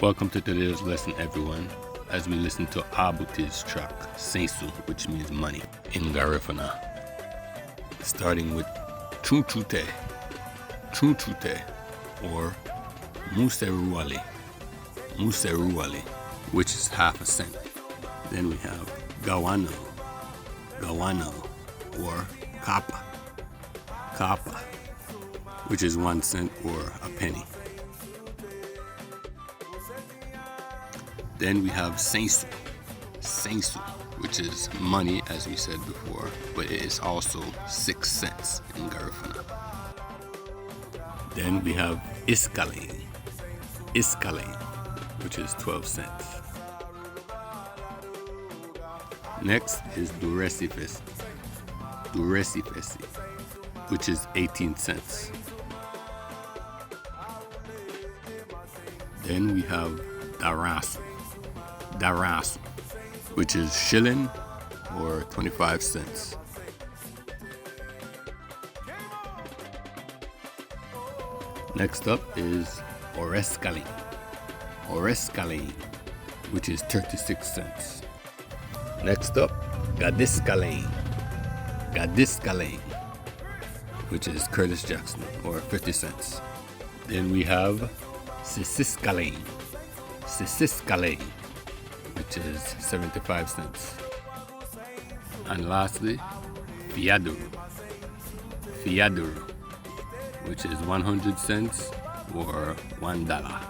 Welcome to today's lesson, everyone, as we listen to Abuti's track, Seinsu, which means money, in Garifuna. Starting with Chunchute, or Museruali, which is half a cent. Then we have Gawano, or Kapa, which is 1 cent or a penny. Then we have Seinsu, which is money, as we said before, but it is also 6 cents in Garifuna. Then we have Iskaling, which is 12 cents. Next is Duresifesi, which is 18 cents. Then we have Darasu, which is shilling or 25 cents. Next up is Oreskaling, which is 36 cents. Next up, Gadiskaling, which is Curtis Jackson or 50 cents. Then we have Sisiskaling, which is 75 cents. And lastly, Fiaduru, which is 100 cents or $1.